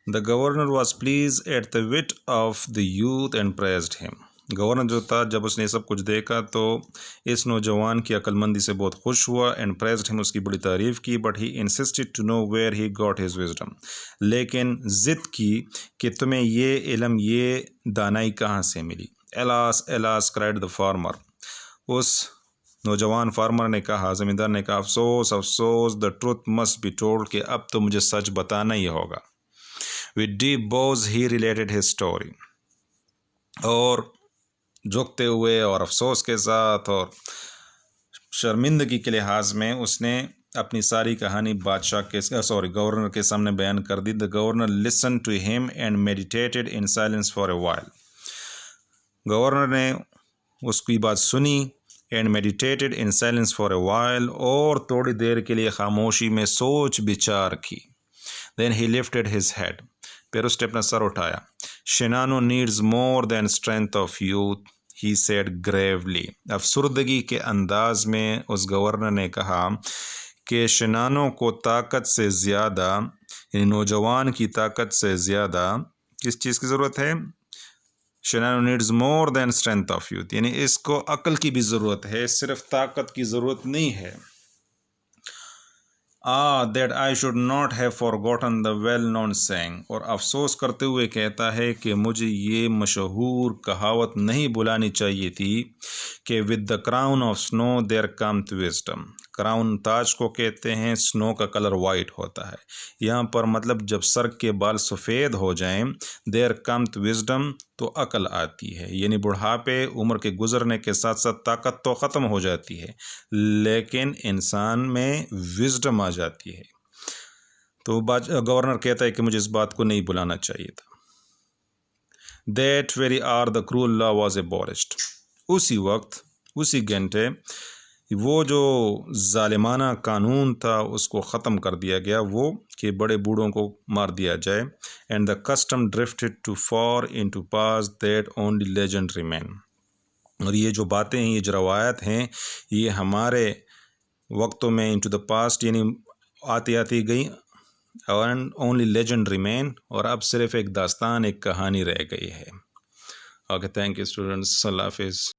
The governor was please at the wheat of the youth and praised him. Governor जो था जब उसने सब कुछ देखा तो इस नौजवान की अक्लमंदी से बहुत खुश हुआ एंड प्रेज्ड हिम, उसकी बड़ी तारीफ़ की। But he insisted to know where he got his wisdom, लेकिन ज़िद की कि तुम्हें ये इल्म, ये दानाई कहाँ से मिली। Alas alas cried the farmer, उस नौजवान फार्मर ने कहा, ज़मींदार ने कहा, अफसोस अफसोस, the truth must be told, कि अब तो मुझे सच बताना ही होगा। With deep Bhoj he related his story, और झुकते हुए और अफसोस के साथ और शर्मिंदगी के लिहाज में उसने अपनी सारी कहानी गवर्नर के सामने बयान कर दी। The governor listen to him and meditated in silence for a while. Governor ने उसकी बात सुनी and meditated in silence for a while, और थोड़ी देर के लिए खामोशी में सोच विचार की। Then he lifted his head, फिर उसने अपना सर उठाया। Shinano needs more than strength of youth, he said gravely. अफसुर्दगी के अंदाज में उस गवर्नर ने कहा कि शिनानो को ताकत से ज़्यादा, यानी नौजवान की ताकत से ज़्यादा किस चीज़ की ज़रूरत है। शिनानो needs more than strength of youth, यानी इसको अक्ल की भी ज़रूरत है, सिर्फ ताकत की ज़रूरत नहीं है। That I should not have forgotten the well known saying, और अफसोस करते हुए कहता है कि मुझे ये मशहूर कहावत नहीं बुलानी चाहिए थी कि with the crown of snow there comes wisdom. Crown ताज को कहते हैं, स्नो का कलर वाइट होता है। यहाँ पर मतलब जब सर के बाल सफ़ेद हो जाएं, देयर कम्स विजडम, तो अकल आती है। यानी बुढ़ापे, उम्र के गुजरने के साथ साथ ताकत तो ख़त्म हो जाती है, लेकिन इंसान में विजडम आ जाती है। तो गवर्नर कहता है कि मुझे इस बात को नहीं बुलाना चाहिए था। That very are the cruel law was abolished. उसी वक्त, उसी घंटे वो जो जालिमाना कानून था उसको ख़त्म कर दिया गया, वो कि बड़े बूढ़ों को मार दिया जाए। And the custom drifted too far in to pass that only legend remain. और ये जो बातें हैं, ये जो रवायत हैं, ये हमारे वक्तों में इन टू द पास्ट यानी आती आती गई, एंड ओनली लेजेंड रिमेन, और अब सिर्फ एक दास्तान, एक कहानी रह गई है। ओके, थैंक यू स्टूडेंट्स, अल्लाह हाफिज़।